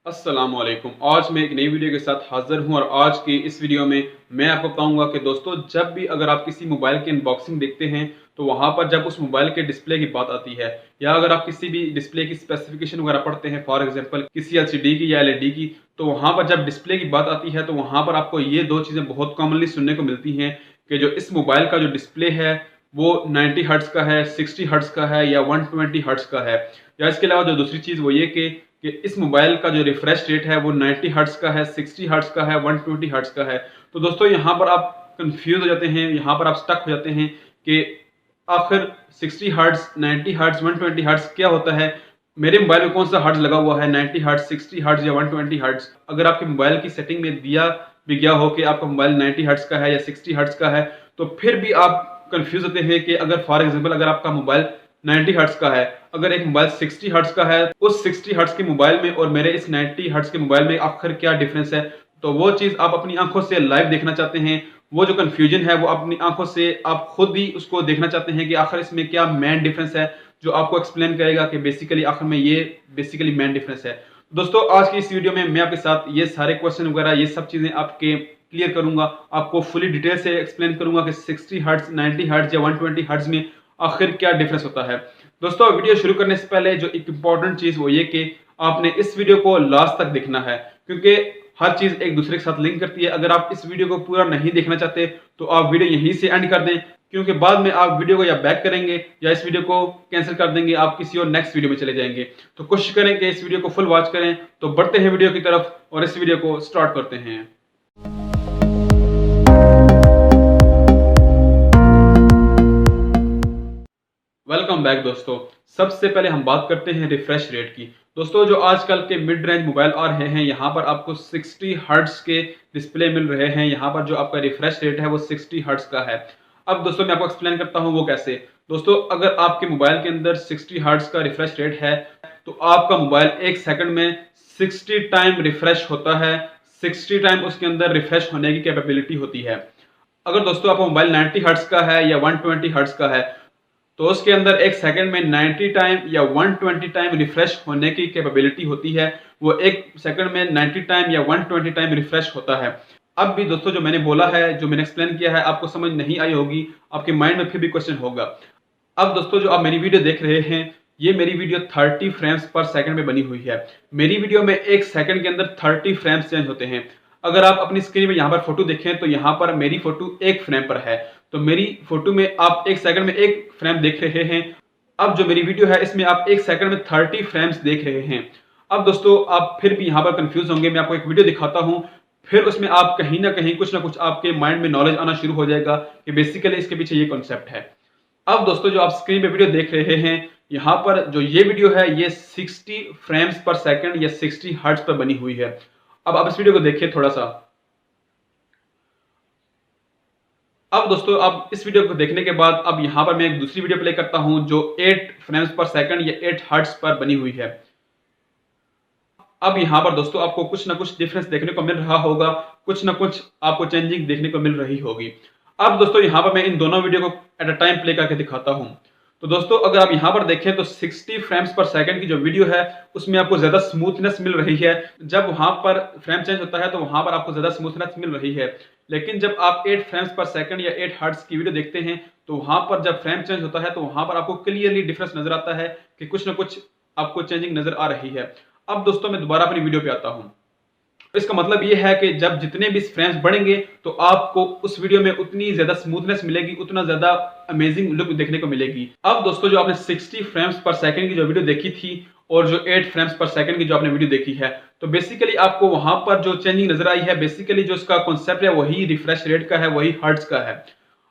अस्सलामुअलैकुम। आज मैं एक नई वीडियो के साथ हाजिर हूं और आज की इस वीडियो में मैं आपको बताऊंगा कि दोस्तों जब भी अगर आप किसी मोबाइल की अनबॉक्सिंग देखते हैं तो वहां पर जब उस मोबाइल के डिस्प्ले की बात आती है या अगर आप किसी भी डिस्प्ले की स्पेसिफिकेशन वगैरह पढ़ते हैं, फॉर एग्जांपल किसी एलसीडी की या एलईडी की, तो वहां पर जब डिस्प्ले की बात आती है तो वहां पर आपको ये दो चीज़ें बहुत कॉमनली सुनने को मिलती हैं कि जो इस मोबाइल का जो डिस्प्ले है वो 90 हर्ट्ज का है, 60 हर्ट्ज का है या 120 हर्ट्ज का है। या इसके अलावा जो दूसरी चीज़ वो ये कि इस मोबाइल का जो रिफ्रेश रेट है वो 90 हर्ट्ज का है, 60 हर्ट्ज का है, 120 हर्ट्ज का है। तो दोस्तों यहाँ पर आप कंफ्यूज हो जाते हैं, यहाँ पर आप स्टक हो जाते हैं कि आखिर 60 हर्ट्ज, 90 हर्ट्ज, 120 हर्ट्ज क्या होता है, मेरे मोबाइल में कौन सा हर्ट्ज लगा हुआ है, 90 हर्ट्ज, 60 हर्ट्ज या 120 हर्ट्ज। अगर आपके मोबाइल की सेटिंग में दिया भी गया हो कि आपका मोबाइल 90 हर्ट्ज का है या 60 हर्ट्ज का है, तो फिर भी आप कंफ्यूज होते हैं कि अगर फॉर एग्जांपल अगर आपका मोबाइल 90 हर्ट्ज का है, अगर एक मोबाइल 60 हर्ट्ज का है, उस 60 हर्ट्ज के मोबाइल में और मेरे इस 90 हर्ट्ज के मोबाइल में आखिर क्या डिफरेंस है। तो वो चीज़ आप अपनी आंखों से लाइव देखना चाहते हैं, वो जो कंफ्यूजन है वो अपनी आंखों से आप खुद ही उसको देखना चाहते हैं कि आखिर इसमें क्या मेन डिफरेंस है, जो आपको एक्सप्लेन करेगा कि बेसिकली आखिर में ये बेसिकली मेन डिफरेंस है। दोस्तों आज की इस वीडियो में मैं आपके साथ ये सारे क्वेश्चन वगैरह ये सब चीज़ें आपके क्लियर करूंगा, आपको फुली डिटेल से एक्सप्लेन करूंगा कि 60 हर्ट्ज, 90 हर्ट्ज या 120 हर्ट्ज में आखिर क्या डिफरेंस होता है। दोस्तों वीडियो शुरू करने से पहले जो एक इंपॉर्टेंट चीज़ वो ये कि आपने इस वीडियो को लास्ट तक देखना है, क्योंकि हर चीज़ एक दूसरे के साथ लिंक करती है। अगर आप इस वीडियो को पूरा नहीं देखना चाहते तो आप वीडियो यहीं से एंड कर दें, क्योंकि बाद में आप वीडियो को या बैक करेंगे या इस वीडियो को कैंसिल कर देंगे, आप किसी और नेक्स्ट वीडियो में चले जाएंगे। तो कोशिश करें कि इस वीडियो को फुल वॉच करें। तो बढ़ते हैं वीडियो की तरफ और इस वीडियो को स्टार्ट करते हैं। वेलकम बैक दोस्तों। सबसे पहले हम बात करते हैं रिफ्रेश रेट की। दोस्तों जो आजकल के मिड रेंज मोबाइल आ रहे हैं, यहाँ पर आपको 60 हर्ट्ज के डिस्प्ले मिल रहे हैं। यहाँ पर जो आपका रिफ्रेश रेट है वो 60 हर्ट्ज का है। अब दोस्तों मैं आपको एक्सप्लेन करता हूँ वो कैसे। दोस्तों अगर आपके मोबाइल के अंदर 60 हर्ट्ज का रिफ्रेश रेट है तो आपका मोबाइल एक सेकंड में 60 टाइम रिफ्रेश होता है, 60 टाइम उसके अंदर रिफ्रेश होने की कैपेबिलिटी होती है। अगर दोस्तों आपका मोबाइल 90 हर्ट्ज का है या 120 हर्ट्ज का है तो उसके अंदर एक सेकंड में 90 टाइम या 120 टाइम रिफ्रेश होने की कैपेबिलिटी होती है। वो एक सेकंड में 90 टाइम या 120 टाइम रिफ्रेश होता है। अब भी दोस्तों जो मैंने बोला है, जो मैंने एक्सप्लेन किया है, आपको समझ नहीं आई होगी, आपके माइंड में फिर भी क्वेश्चन होगा। अब दोस्तों जो आप मेरी वीडियो देख रहे हैं, ये मेरी वीडियो 30 फ्रेम्स पर सेकंड में बनी हुई है। मेरी वीडियो में एक सेकंड के अंदर 30 फ्रेम्स चेंज होते हैं। अगर आप अपनी स्क्रीन में यहाँ पर फोटो देखें तो यहाँ पर मेरी फोटो एक फ्रेम पर है, तो मेरी फोटो में आप एक सेकंड में एक फ्रेम देख रहे हैं। अब जो मेरी वीडियो है इसमें आप एक सेकंड में 30 फ्रेम्स देख रहे हैं। अब दोस्तों आप फिर भी यहाँ पर कंफ्यूज होंगे, मैं आपको एक वीडियो दिखाता हूँ, फिर उसमें आप कहीं ना कहीं कुछ ना कुछ आपके माइंड में नॉलेज आना शुरू हो जाएगा कि बेसिकली इसके पीछे ये कॉन्सेप्ट है। अब दोस्तों जो आप स्क्रीन पे वीडियो देख रहे हैं, यहाँ पर जो ये वीडियो है ये 60 फ्रेम्स पर सेकंड या 60 हर्ट्ज पर बनी हुई है। अब आप इस वीडियो को देखिए थोड़ा सा। अब दोस्तों आप इस वीडियो को देखने के बाद अब यहाँ पर मैं एक दूसरी वीडियो प्ले करता हूँ जो 8 फ्रेम्स पर सेकंड या 8 हर्ट्ज पर बनी हुई है। अब यहाँ पर दोस्तों आपको कुछ ना कुछ डिफरेंस देखने को मिल रहा होगा, कुछ ना कुछ आपको चेंजिंग देखने को मिल रही होगी। अब दोस्तों यहाँ पर मैं इन दोनों वीडियो को एट अ टाइम प्ले करके दिखाता हूँ। तो दोस्तों अगर आप यहाँ पर देखें तो 60 फ्रेम्स पर सेकंड की जो वीडियो है उसमें आपको ज्यादा स्मूथनेस मिल रही है। जब वहां पर फ्रेम चेंज होता है तो वहां पर आपको ज्यादा स्मूथनेस मिल रही है। लेकिन जब आप 8 फ्रेम्स पर सेकंड या 8 हर्ट्ज की वीडियो देखते हैं तो वहां पर जब फ्रेम चेंज होता है तो वहां पर आपको क्लियरली डिफरेंस नजर आता है कि कुछ ना कुछ आपको चेंजिंग नजर आ रही है। अब दोस्तों मैं दोबारा अपनी वीडियो पे आता हूँ। इसका मतलब ये है कि जब जितने भी फ्रेम्स बढ़ेंगे तो आपको उस वीडियो में उतनी ज्यादा स्मूथनेस मिलेगी, उतना ज्यादा अमेजिंग लुक देखने को मिलेगी। अब दोस्तों जो आपने 60 फ्रेम्स पर सेकंड की जो वीडियो देखी थी और जो 8 फ्रेम्स पर सेकंड की जो आपने वीडियो देखी है, तो बेसिकली आपको वहां पर जो चेंजिंग नजर आई है, बेसिकली जो इसका कॉन्सेप्ट है वही रिफ्रेश रेट का है, वही हर्ट्ज का है।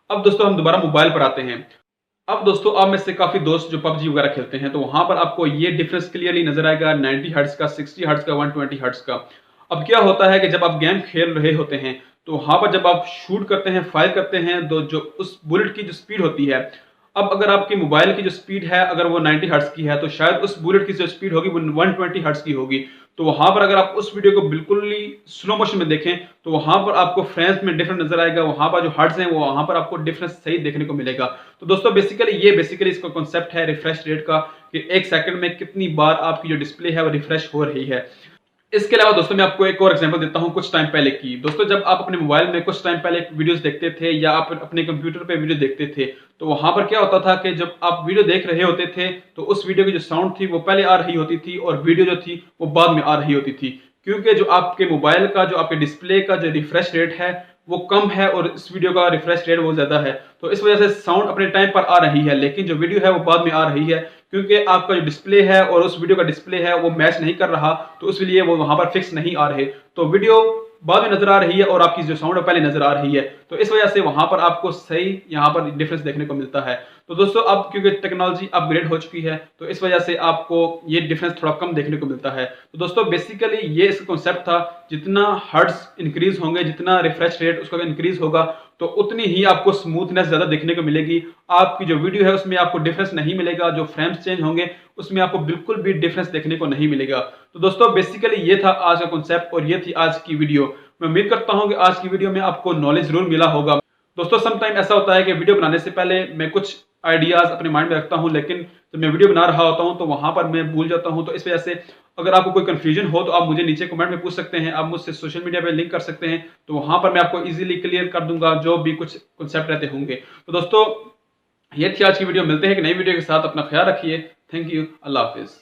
अब दोस्तों हम दोबारा मोबाइल पर आते हैं। अब दोस्तों आप में से काफी दोस्त जो पबजी वगैरह खेलते हैं तो वहां पर आपको ये डिफरेंस क्लियरली नजर आएगा, 90 हर्ट्ज का, 60 हर्ट्ज का, 120 हर्ट्ज का। अब क्या होता है कि जब आप गेम खेल रहे होते हैं तो वहां पर जब आप शूट करते हैं, फायर करते हैं, तो जो उस बुलेट की जो स्पीड होती है, अब अगर आपके मोबाइल की जो स्पीड है अगर वो 90 हर्ट्ज की है तो शायद उस बुलेट की जो स्पीड होगी वो 120 हर्ट्ज की होगी। तो वहां पर अगर आप उस वीडियो को बिल्कुल ही स्लो मोशन में देखें तो वहां पर आपको फ्रेम्स में डिफरेंस नजर आएगा, वहां पर जो हर्ट्ज हैं वो वहां पर आपको डिफरेंस सही देखने को मिलेगा। तो दोस्तों बेसिकली इसका कॉन्सेप्ट है रिफ्रेश रेट का, कि एक सेकंड में कितनी बार आपकी जो डिस्प्ले है वो रिफ्रेश हो रही है। इसके अलावा दोस्तों मैं आपको एक और एग्जांपल देता हूं कुछ टाइम पहले की। दोस्तों जब आप अपने मोबाइल में कुछ टाइम पहले वीडियोस देखते थे या आप अपने कंप्यूटर पे वीडियो देखते थे, तो वहां पर क्या होता था कि जब आप वीडियो देख रहे होते थे तो उस वीडियो की जो साउंड थी वो पहले आ रही होती थी और वीडियो जो थी वो बाद में आ रही होती थी। क्योंकि जो आपके मोबाइल का जो आपके डिस्प्ले का जो रिफ्रेश रेट है वो कम है और इस वीडियो का रिफ्रेश रेट वो ज्यादा है, तो इस वजह से साउंड अपने टाइम पर आ रही है, लेकिन जो वीडियो है वो बाद में आ रही है। क्योंकि आपका जो डिस्प्ले है और उस वीडियो का डिस्प्ले है वो मैच नहीं कर रहा, तो इसलिए वो वहां पर फिक्स नहीं आ रहे, तो वीडियो बाद में नजर आ रही है और आपकी जो साउंड है पहले नजर आ रही है, तो इस वजह से वहां पर आपको सही यहाँ पर डिफरेंस देखने को मिलता है। तो दोस्तों अब क्योंकि टेक्नोलॉजी अपग्रेड हो चुकी है तो इस वजह से आपको ये डिफरेंस थोड़ा कम देखने को मिलता है। तो दोस्तों बेसिकली ये इसका कॉन्सेप्ट था, जितना हर्ट्ज इंक्रीज होंगे, जितना रिफ्रेश रेट उसका इंक्रीज होगा, तो उतनी ही आपको स्मूथनेस ज्यादा देखने को मिलेगी। आपकी जो वीडियो है उसमें आपको डिफरेंस नहीं मिलेगा, जो फ्रेम्स चेंज होंगे उसमें आपको बिल्कुल भी डिफरेंस देखने को नहीं मिलेगा। तो दोस्तों बेसिकली ये था आज का कॉन्सेप्ट और ये थी आज की वीडियो। मैं उम्मीद करता हूं कि आज की वीडियो में आपको नॉलेज जरूर मिला होगा। दोस्तों सम टाइम ऐसा होता है कि वीडियो बनाने से पहले मैं कुछ आइडियाज अपने माइंड में रखता हूं, लेकिन जब मैं वीडियो बना रहा होता हूं तो वहां पर मैं भूल जाता हूं। तो इस वजह से अगर आपको कोई कंफ्यूजन हो तो आप मुझे नीचे कमेंट में पूछ सकते हैं, आप मुझसे सोशल मीडिया पे लिंक कर सकते हैं, तो वहां पर मैं आपको इजीली क्लियर कर दूंगा जो भी कुछ कॉन्सेप्ट रहते होंगे। तो दोस्तों ये थी आज की वीडियो, मिलते हैं एक नई वीडियो के साथ, अपना ख्याल रखिए। Thank you, Allah Hafiz.